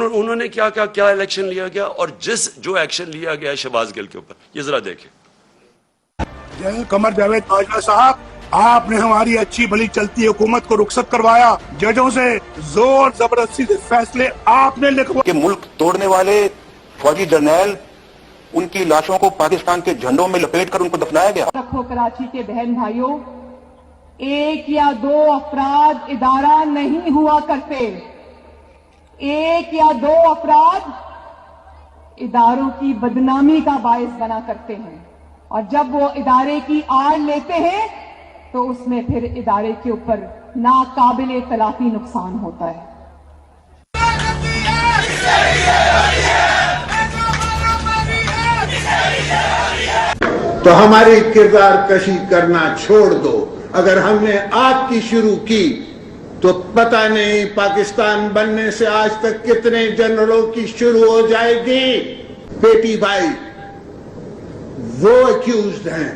انہوں نے کیا الیکشن لیا گیا اور جو ایکشن لیا گیا شہباز گل کے اوپر، یہ ذرا دیکھیں۔ جنرل قمر جاوید باجوہ صاحب، آپ نے ہماری اچھی بھلی چلتی حکومت کو رخصت کروایا، ججوں سے زور زبردستی سے فیصلے آپ نے لکھوا کہ ملک توڑنے والے فوجی جرنیل ان کی لاشوں کو پاکستان کے جھنڈوں میں لپیٹ کر ان کو دفنایا گیا۔ رکھو کراچی کے بہن بھائیوں، ایک یا دو افراد ادارہ نہیں ہوا کرتے، ایک یا دو افراد اداروں کی بدنامی کا باعث بنا کرتے ہیں، اور جب وہ ادارے کی آڑ لیتے ہیں تو اس میں پھر ادارے کے اوپر ناقابل تلافی نقصان ہوتا ہے۔ تو ہماری کردار کشی کرنا چھوڑ دو۔ اگر ہم نے آپ کی شروع کی تو پتہ نہیں پاکستان بننے سے آج تک کتنے جنرلوں کی شروع ہو جائے گی۔ بیٹی بھائی وہ ایکیوزڈ ہیں،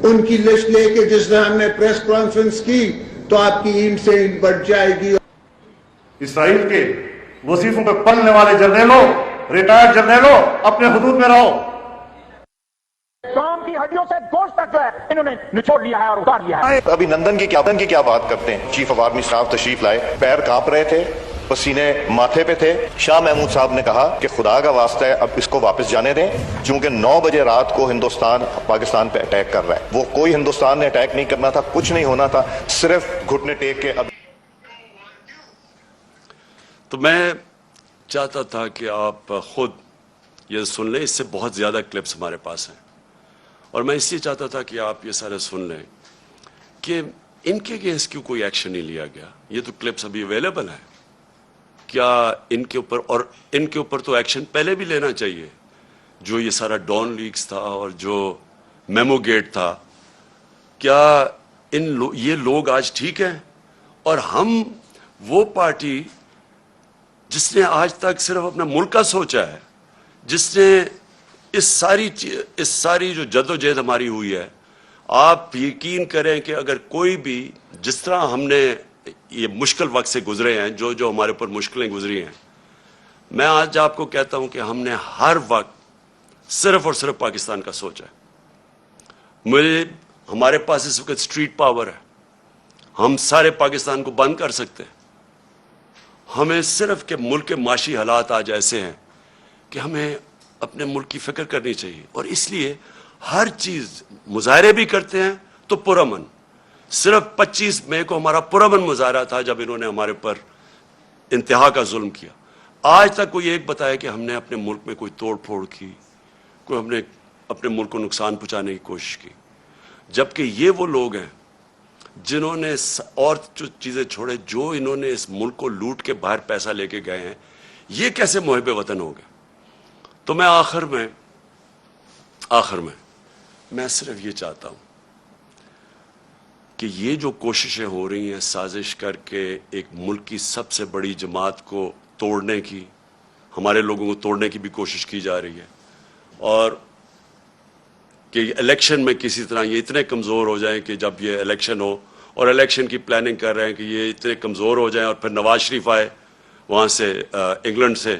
ان کی لسٹ لے کے جس نے ہم نے پریس کانفرنس کی تو آپ کی اینٹ سے اینٹ بڑھ جائے گی۔ اسرائیل کے وظیفوں پہ پلنے والے جرنیلوں، ریٹائرڈ جرنیلوں، اپنے حدود میں رہو۔ کام کی ہڈیوں سے گوشت تک جو ہے انہوں نے نچوڑ لیا ہے اور اتار لیا ہے۔ ابھی نندن کی کیا بات کرتے ہیں؟ چیف آف آرمی اسٹاف تشریف لائے، پیر کانپ رہے تھے، پسینے ماتھے پہ تھے۔ شاہ محمود صاحب نے کہا کہ خدا کا واسطہ ہے اب اس کو واپس جانے دیں، چونکہ 9 بجے رات کو ہندوستان پاکستان پہ اٹیک کر رہا ہے۔ وہ کوئی ہندوستان نے اٹیک نہیں کرنا تھا، کچھ نہیں ہونا تھا، صرف گھٹنے ٹیک کے۔ اب تو میں چاہتا تھا کہ آپ خود یہ سن لیں، اس سے بہت زیادہ کلپس ہمارے پاس ہیں، اور میں اس لیے چاہتا تھا کہ آپ یہ سارے سن لیں کہ ان کے اگینسٹ کیوں کوئی ایکشن نہیں لیا گیا۔ یہ تو کلپس ابھی اویلیبل ہیں، کیا ان کے اوپر، اور ان کے اوپر تو ایکشن پہلے بھی لینا چاہیے۔ جو یہ سارا ڈان لیکس تھا اور جو میمو گیٹ تھا، کیا یہ لوگ آج ٹھیک ہیں؟ اور ہم وہ پارٹی جس نے آج تک صرف اپنا ملک کا سوچا ہے، جس نے اس ساری جو جد و جہد ہماری ہوئی ہے، آپ یقین کریں کہ اگر کوئی بھی، جس طرح ہم نے یہ مشکل وقت سے گزرے ہیں، جو ہمارے اوپر مشکلیں گزری ہیں، میں آج آپ کو کہتا ہوں کہ ہم نے ہر وقت صرف اور صرف پاکستان کا سوچا ہے۔ ہمارے پاس اس وقت سٹریٹ پاور ہے، ہم سارے پاکستان کو بند کر سکتے ہیں۔ ہمیں صرف کہ ملک کے معاشی حالات آج ایسے ہیں کہ ہمیں اپنے ملک کی فکر کرنی چاہیے، اور اس لیے ہر چیز، مظاہرے بھی کرتے ہیں تو پرامن۔ صرف 25 مئی کو ہمارا پرامن مظاہرہ تھا جب انہوں نے ہمارے پر انتہا کا ظلم کیا۔ آج تک کوئی ایک بتایا کہ ہم نے اپنے ملک میں کوئی توڑ پھوڑ کی، کوئی ہم نے اپنے ملک کو نقصان پہنچانے کی کوشش کی، جبکہ یہ وہ لوگ ہیں جنہوں نے اور جو چیزیں چھوڑے، جو انہوں نے اس ملک کو لوٹ کے باہر پیسہ لے کے گئے ہیں، یہ کیسے محب وطن ہو گئے؟ تو میں آخر میں میں صرف یہ چاہتا ہوں کہ یہ جو کوششیں ہو رہی ہیں سازش کر کے ایک ملک کی سب سے بڑی جماعت کو توڑنے کی، ہمارے لوگوں کو توڑنے کی بھی کوشش کی جا رہی ہے، اور کہ الیکشن میں کسی طرح یہ اتنے کمزور ہو جائیں کہ جب یہ الیکشن ہو، اور الیکشن کی پلاننگ کر رہے ہیں کہ یہ اتنے کمزور ہو جائیں اور پھر نواز شریف آئے وہاں سے انگلینڈ سے،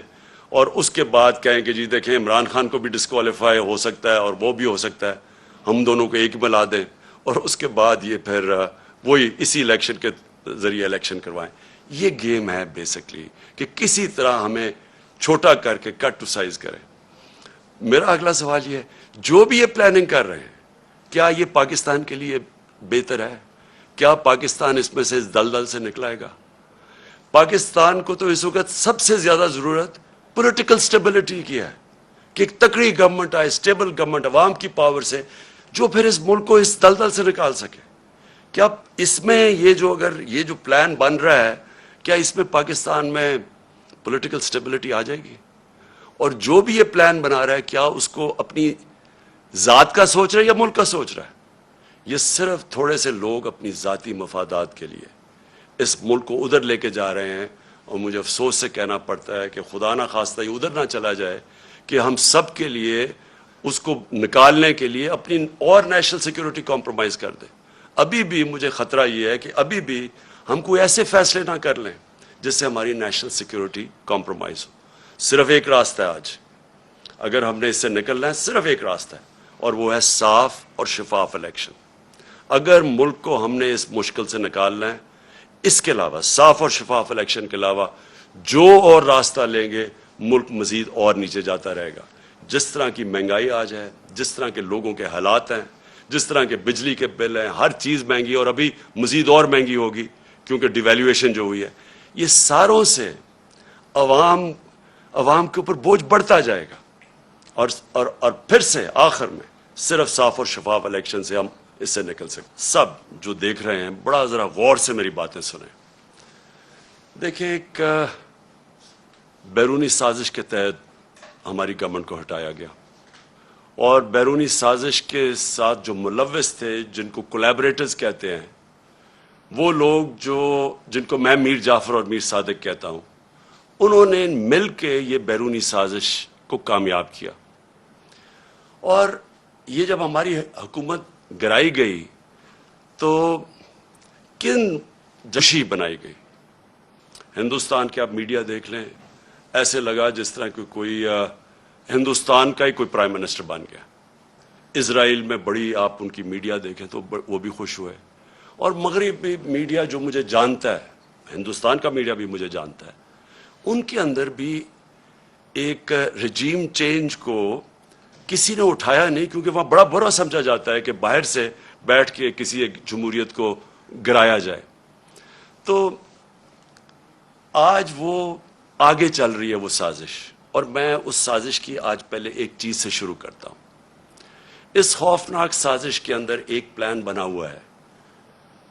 اور اس کے بعد کہیں کہ جی دیکھیں عمران خان کو بھی ڈسکوالیفائی ہو سکتا ہے اور وہ بھی ہو سکتا ہے، ہم دونوں کو ایک ملا دیں، اور اس کے بعد یہ پھر وہی اسی الیکشن کے ذریعے الیکشن کروائیں۔ یہ گیم ہے بیسکلی کہ کسی طرح ہمیں چھوٹا کر کے کٹ ٹو سائز کریں۔ میرا اگلا سوال یہ ہے، جو بھی یہ پلاننگ کر رہے ہیں، کیا یہ پاکستان کے لیے بہتر ہے؟ کیا پاکستان اس میں سے اس دلدل سے نکلائے گا؟ پاکستان کو تو اس وقت سب سے زیادہ ضرورت پولیٹیکل سٹیبلٹی کی ہے، کہ ایک تکڑی گورنمنٹ آئے، سٹیبل گورنمنٹ عوام کی پاور سے، جو پھر اس ملک کو اس دلدل سے نکال سکے۔ کیا اس میں یہ جو پلان بن رہا ہے، کیا اس میں پاکستان میں پولیٹیکل سٹیبلٹی آ جائے گی؟ اور جو بھی یہ پلان بنا رہا ہے، کیا اس کو اپنی ذات کا سوچ رہا ہے یا ملک کا سوچ رہا ہے؟ یہ صرف تھوڑے سے لوگ اپنی ذاتی مفادات کے لیے اس ملک کو ادھر لے کے جا رہے ہیں، اور مجھے افسوس سے کہنا پڑتا ہے کہ خدا نہ خواستہ یہ ادھر نہ چلا جائے کہ ہم سب کے لیے اس کو نکالنے کے لیے اپنی اور نیشنل سیکیورٹی کمپرومائز کر دیں۔ ابھی بھی مجھے خطرہ یہ ہے کہ ابھی بھی ہم کوئی ایسے فیصلے نہ کر لیں جس سے ہماری نیشنل سیکیورٹی کمپرومائز ہو. صرف ایک راستہ ہے آج, اگر ہم نے اس سے نکلنا ہے صرف ایک راستہ ہے, اور وہ ہے صاف اور شفاف الیکشن. اگر ملک کو ہم نے اس مشکل سے نکالنا ہے, اس کے علاوہ صاف اور شفاف الیکشن کے علاوہ جو اور راستہ لیں گے, ملک مزید اور نیچے جاتا رہے گا. جس طرح کی مہنگائی آج ہے, جس طرح کے لوگوں کے حالات ہیں, جس طرح کے بجلی کے بل ہیں, ہر چیز مہنگی, اور ابھی مزید اور مہنگی ہوگی کیونکہ ڈیویلیویشن جو ہوئی ہے, یہ ساروں سے عوام کے اوپر بوجھ بڑھتا جائے گا. اور پھر سے آخر میں صرف صاف اور شفاف الیکشن سے ہم اس سے نکل سکتے. سب جو دیکھ رہے ہیں بڑا ذرا غور سے میری باتیں سنیں. دیکھیں, ایک بیرونی سازش کے تحت ہماری گورنمنٹ کو ہٹایا گیا, اور بیرونی سازش کے ساتھ جو ملوث تھے, جن کو کولیبریٹرز کہتے ہیں, وہ لوگ جن کو میں میر جعفر اور میر صادق کہتا ہوں, انہوں نے مل کے یہ بیرونی سازش کو کامیاب کیا. اور یہ جب ہماری حکومت گرائی گئی تو کن جشی بنائی گئی. ہندوستان کے آپ میڈیا دیکھ لیں, ایسے لگا جس طرح کہ کوئی ہندوستان کا ہی کوئی پرائم منسٹر بن گیا. اسرائیل میں بڑی آپ ان کی میڈیا دیکھیں تو وہ بھی خوش ہوئے, اور مغربی میڈیا جو مجھے جانتا ہے, ہندوستان کا میڈیا بھی مجھے جانتا ہے, ان کے اندر بھی ایک رجیم چینج کو کسی نے اٹھایا نہیں, کیونکہ وہاں بڑا برا سمجھا جاتا ہے کہ باہر سے بیٹھ کے کسی ایک جمہوریت کو گرایا جائے. تو آج وہ آگے چل رہی ہے وہ سازش, اور میں اس سازش کی آج پہلے ایک چیز سے شروع کرتا ہوں. اس خوفناک سازش کے اندر ایک پلان بنا ہوا ہے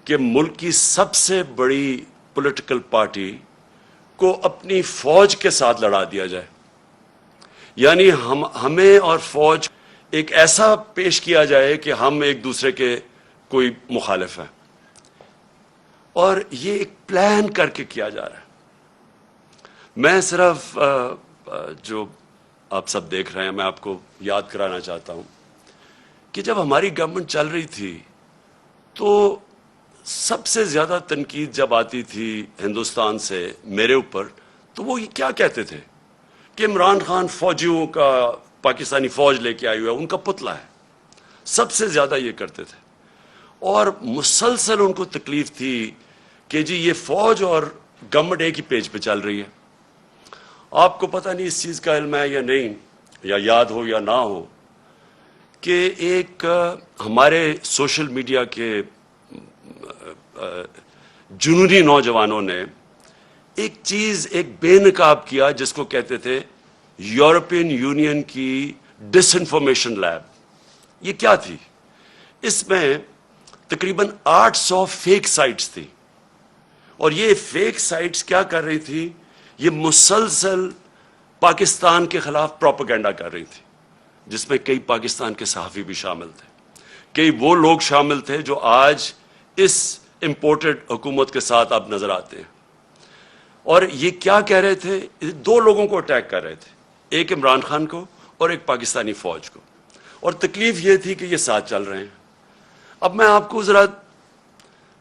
کہ ملک کی سب سے بڑی پولیٹیکل پارٹی کو اپنی فوج کے ساتھ لڑا دیا جائے. یعنی ہمیں اور فوج ایک ایسا پیش کیا جائے کہ ہم ایک دوسرے کے کوئی مخالف ہیں, اور یہ ایک پلان کر کے کیا جا رہا ہے. میں صرف جو آپ سب دیکھ رہے ہیں, میں آپ کو یاد کرانا چاہتا ہوں کہ جب ہماری گورنمنٹ چل رہی تھی تو سب سے زیادہ تنقید جب آتی تھی ہندوستان سے میرے اوپر, تو وہ کیا کہتے تھے کہ عمران خان فوجیوں کا, پاکستانی فوج لے کے آئی ہوئی ہے, ان کا پتلا ہے. سب سے زیادہ یہ کرتے تھے, اور مسلسل ان کو تکلیف تھی کہ جی یہ فوج اور گورنمنٹ ایک ہی پیج پہ چل رہی ہے. آپ کو پتہ نہیں اس چیز کا علم ہے یا نہیں, یا یاد ہو یا نہ ہو, کہ ایک ہمارے سوشل میڈیا کے جنونی نوجوانوں نے ایک چیز, ایک بے نقاب کیا جس کو کہتے تھے یورپین یونین کی ڈس انفارمیشن لیب. یہ کیا تھی؟ اس میں تقریباً 800 فیک سائٹس تھی, اور یہ فیک سائٹس کیا کر رہی تھی؟ یہ مسلسل پاکستان کے خلاف پروپیگنڈا کر رہی تھی, جس میں کئی پاکستان کے صحافی بھی شامل تھے, کئی وہ لوگ شامل تھے جو آج اس امپورٹڈ حکومت کے ساتھ اب نظر آتے ہیں. اور یہ کیا کہہ رہے تھے؟ دو لوگوں کو اٹیک کر رہے تھے, ایک عمران خان کو اور ایک پاکستانی فوج کو, اور تکلیف یہ تھی کہ یہ ساتھ چل رہے ہیں. اب میں آپ کو ذرا